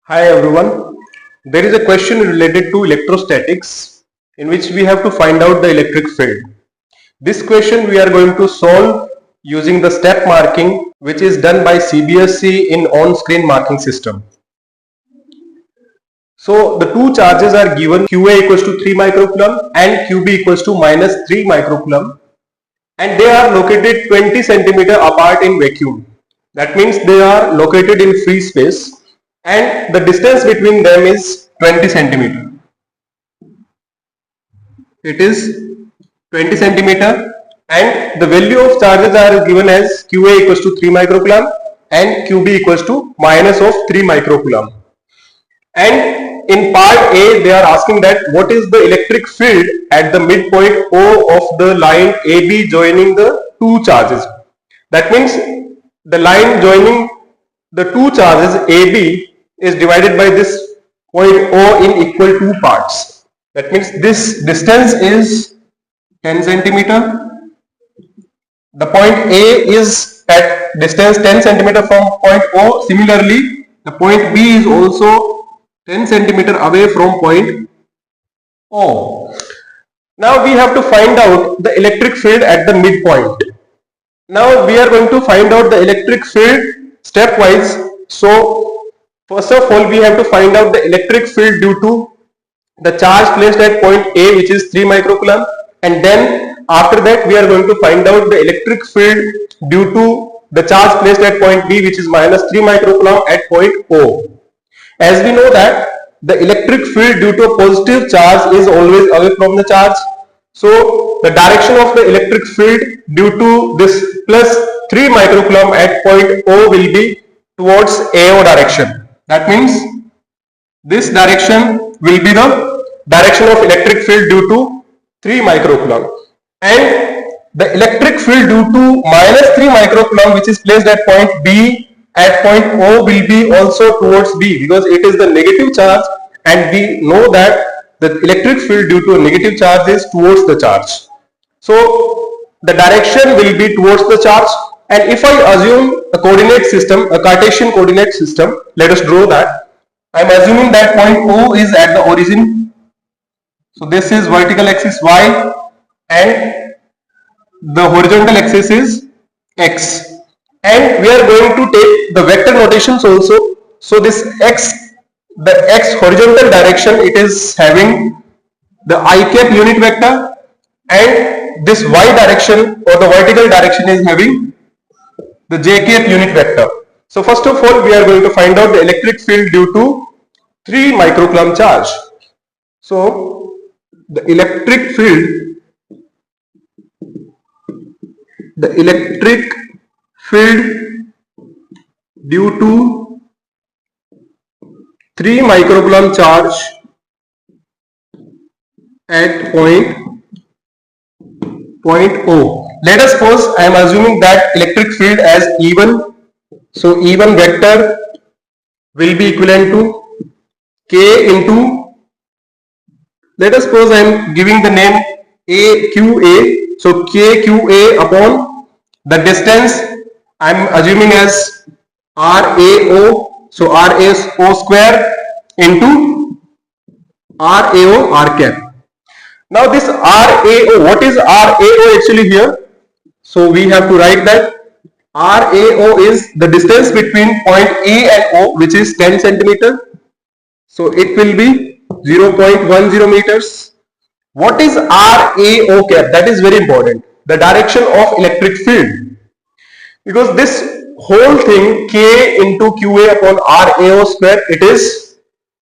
Hi everyone. There is a question related to electrostatics in which we have to find out the electric field. This question we are going to solve using the step marking which is done by CBSE in on-screen marking system. So the two charges are given, QA equals to 3 microcoulomb and QB equals to minus 3 microcoulomb, and they are located 20 centimeter apart in vacuum. That means they are located in free space and the distance between them is 20 centimeter. It is 20 centimeter and the value of charges are given as QA equals to 3 microcoulomb and QB equals to minus of 3 microcoulomb. And in part A they are asking that what is the electric field at the midpoint O of the line AB joining the two charges. That means the line joining the two charges AB is divided by this point O in equal two parts. That means this distance is 10 centimeter. The point A is at distance 10 centimeter from point O. Similarly, the point B is also 10 centimeter away from point O. Now we have to find out the electric field at the midpoint. Now we are going to find out the electric field stepwise. So first of all we have to find out the electric field due to the charge placed at point A, which is 3 microcoulomb, and then after that we are going to find out the electric field due to the charge placed at point B, which is minus 3 microcoulomb at point O. As we know that the electric field due to a positive charge is always away from the charge. So the direction of the electric field due to this plus 3 microcoulomb at point O will be towards AO direction. That means this direction will be the direction of electric field due to 3 microcoulomb. And the electric field due to minus 3 microcoulomb, which is placed at point B at point O, will be also towards B because it is the negative charge, and we know that the electric field due to a negative charge is towards the charge. So the direction will be towards the charge, and if I assume a coordinate system, a Cartesian coordinate system, let us draw that. I am assuming that point O is at the origin. So this is vertical axis Y and the horizontal axis is X. And we are going to take the vector notations also. So this X, the X horizontal direction, it is having the I cap unit vector, and this Y direction or the vertical direction is having the J cap unit vector. So first of all we are going to find out the electric field due to 3 microcoulomb charge. So the electric field due to 3 microcoulomb charge at point O. Let us suppose I am assuming that electric field as E1. So E1 vector will be equivalent to K into, let us suppose I am giving the name AQA. So KQA upon the distance I am assuming as RAO. So RAO square into RAO R cap. Now this RAO, what is RAO actually here? So we have to write that RAO is the distance between point A and O, which is 10 centimeter. So it will be 0.10 meters. What is RAO cap? That is very important. The direction of electric field. Because this whole thing K into QA upon RAO square, it is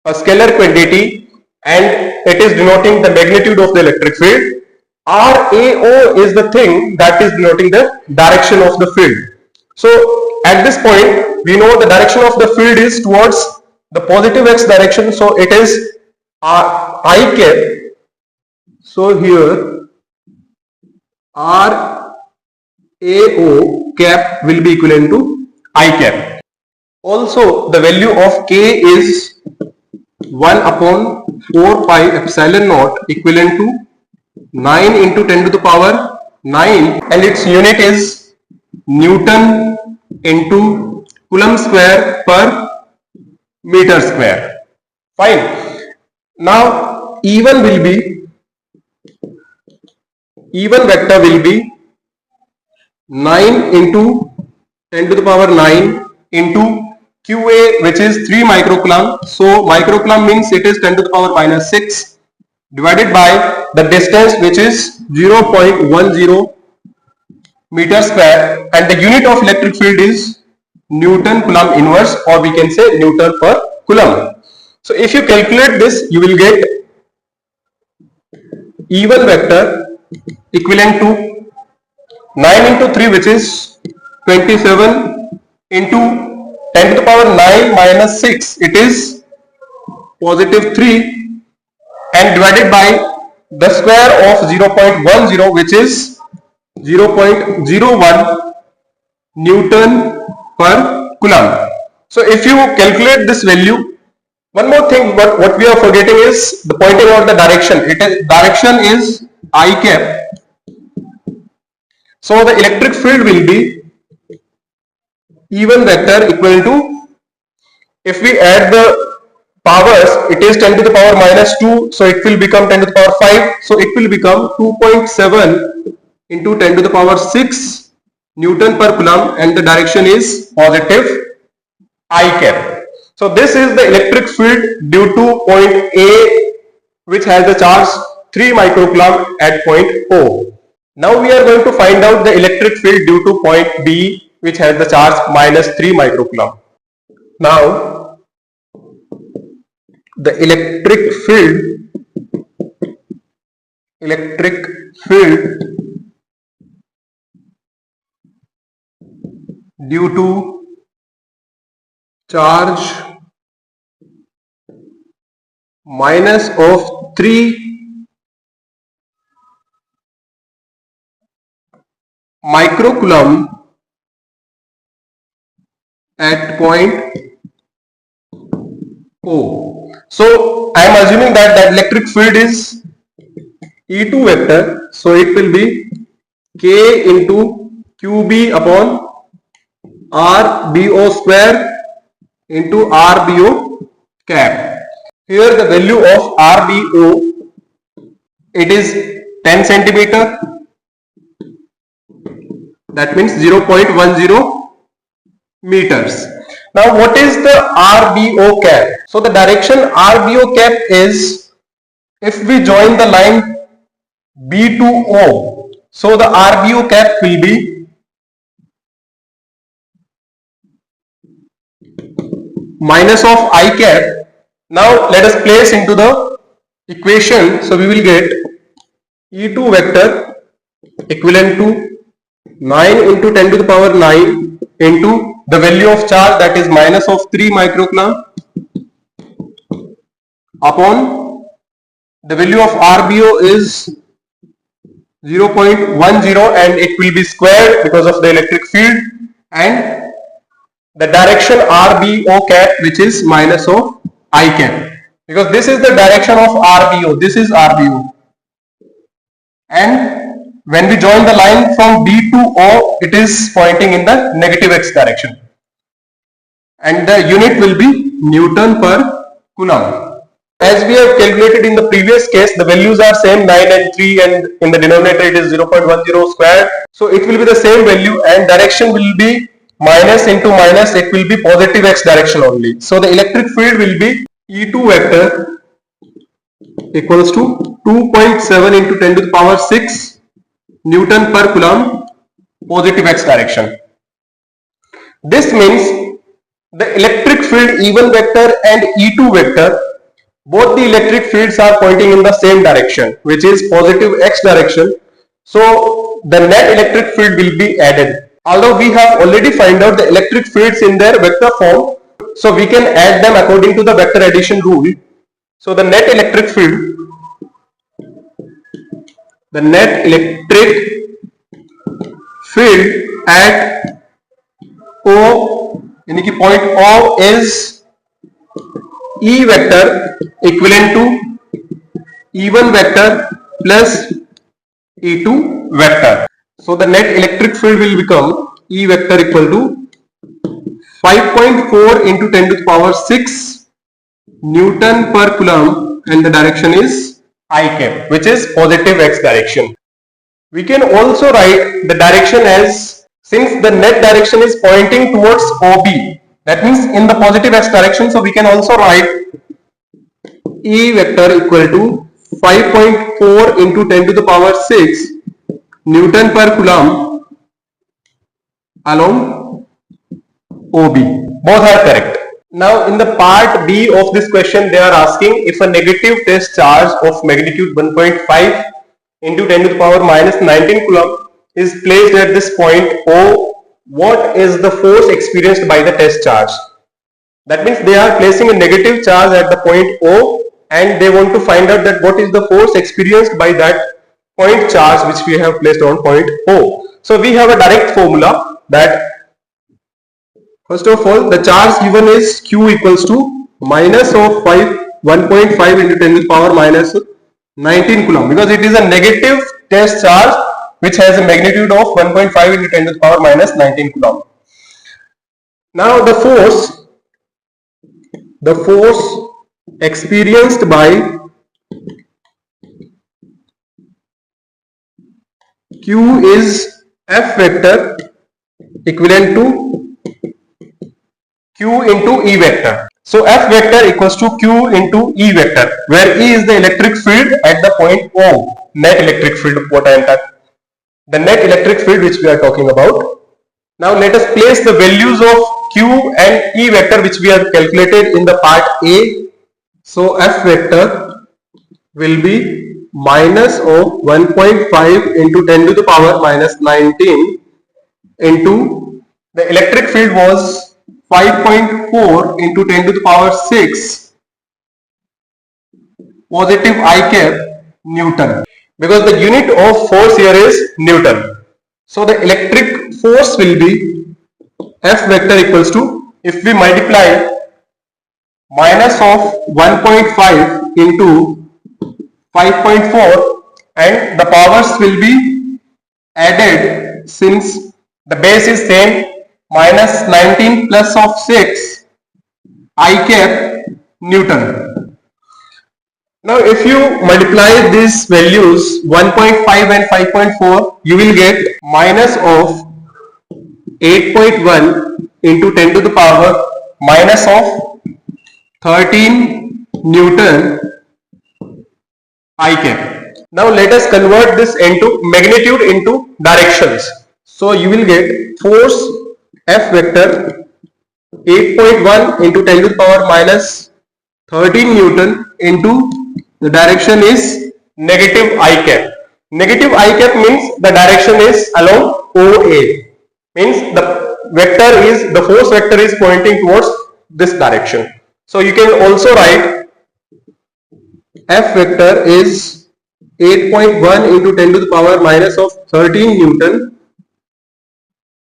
a scalar quantity and it is denoting the magnitude of the electric field. RAO is the thing that is denoting the direction of the field. So at this point we know the direction of the field is towards the positive X direction. So it is I cap. So here RAO cap will be equivalent to I cap. Also the value of K is 1 upon 4 pi epsilon naught equivalent to 9 into 10 to the power 9, and its unit is Newton into Coulomb square per meter square. Fine. Now E1 vector will be 9 into 10 to the power 9 into QA, which is 3 microcoulomb. So microcoulomb means it is 10 to the power minus 6 divided by the distance, which is 0.10 meter square, and the unit of electric field is Newton Coulomb inverse, or we can say Newton per Coulomb. So if you calculate this, you will get E1 vector equivalent to 9 into 3, which is 27, into 10 to the power 9 minus 6, it is positive 3, and divided by the square of 0.10, which is 0.01 Newton per Coulomb. So if you calculate this value, one more thing what we are forgetting is the pointing out the direction. Direction is I cap. So the electric field will be E1 vector equal to, if we add the powers, it is 10 to the power minus 2, so it will become 10 to the power 5, so it will become 2.7 into 10 to the power 6 Newton per Coulomb, and the direction is positive I cap. So this is the electric field due to point A, which has the charge 3 microcoulomb at point O. Now we are going to find out the electric field due to point B, which has the charge minus 3 microcoulomb. Now the electric field due to charge minus of 3 microcoulomb at point O. So I am assuming that the electric field is E2 vector, so it will be K into QB upon RBO square into RBO cap. Here the value of RBO, it is 10 centimeter, that means 0.10 meters. Now what is the RBO cap? So the direction RBO cap is, if we join the line B to O, so the RBO cap will be minus of I cap. Now let us place into the equation. So we will get E2 vector equivalent to 9 into 10 to the power 9 into the value of charge, that is minus of 3 microcoulomb, upon the value of RBO is 0.10, and it will be squared because of the electric field, and the direction RBO cap, which is minus of I cap, because this is the direction of RBO, this is RBO, and when we join the line from B to O, it is pointing in the negative x direction, and the unit will be Newton per Coulomb. As we have calculated in the previous case, the values are same, 9 and 3, and in the denominator it is 0.10 squared, so it will be the same value, and direction will be minus into minus, it will be positive x direction only. So the electric field will be E2 vector equals to 2.7 into 10 to the power 6 Newton per Coulomb, positive x direction. This means the electric field E1 vector and E2 vector, both the electric fields are pointing in the same direction, which is positive x direction. So the net electric field will be added. Although we have already found out the electric fields in their vector form, so we can add them according to the vector addition rule. So the net electric field at O, यानी कि point O is E vector equivalent to E1 vector plus E2 vector. So the net electric field will become E vector equal to 5.4 into 10 to the power 6 Newton per coulomb, and the direction is I cap, which is positive x direction. We can also write the direction as, since the net direction is pointing towards OB, that means in the positive x direction, so we can also write E vector equal to 5.4 into 10 to the power 6 Newton per coulomb along OB. Both are correct. Now in the part B of this question, they are asking if a negative test charge of magnitude 1.5 into 10 to the power minus 19 coulomb is placed at this point O, what is the force experienced by the test charge? That means they are placing a negative charge at the point O and they want to find out that what is the force experienced by that point charge which we have placed on point O. So we have a direct formula that, first of all, the charge given is Q equals to minus of 1.5 into 10 to the power minus 19 coulomb, because it is a negative test charge which has a magnitude of 1.5 into 10 to the power minus 19 coulomb. Now the force experienced by Q is F vector equivalent to Q into E vector. So F vector equals to Q into E vector, where E is the electric field at the point O, net electric field, what I am talking, the net electric field which we are talking about. Now let us place the values of Q and E vector which we have calculated in the part A. So F vector will be minus of 1.5 into 10 to the power minus 19 into the electric field was 5.4 into 10 to the power 6 positive I cap Newton, because the unit of force here is Newton. So the electric force will be F vector equals to, if we multiply minus of 1.5 into 5.4 and the powers will be added, since the base is same, minus 19 plus of 6 I cap Newton. Now if you multiply these values 1.5 and 5.4, you will get minus of 8.1 into 10 to the power minus of 13 Newton I cap. Now let us convert this into magnitude into directions. So you will get force F vector 8.1 into 10 to the power minus 13 Newton into the direction is negative I cap. Negative I cap means the direction is along OA. Means the force vector is pointing towards this direction. So you can also write F vector is 8.1 into 10 to the power minus of 13 Newton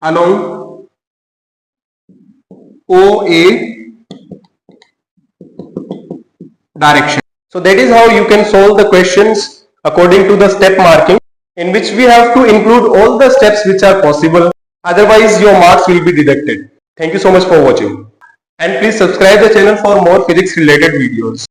along OA direction. So that is how you can solve the questions according to the step marking, in which we have to include all the steps which are possible. Otherwise your marks will be deducted. Thank you so much for watching. And please subscribe the channel for more physics related videos.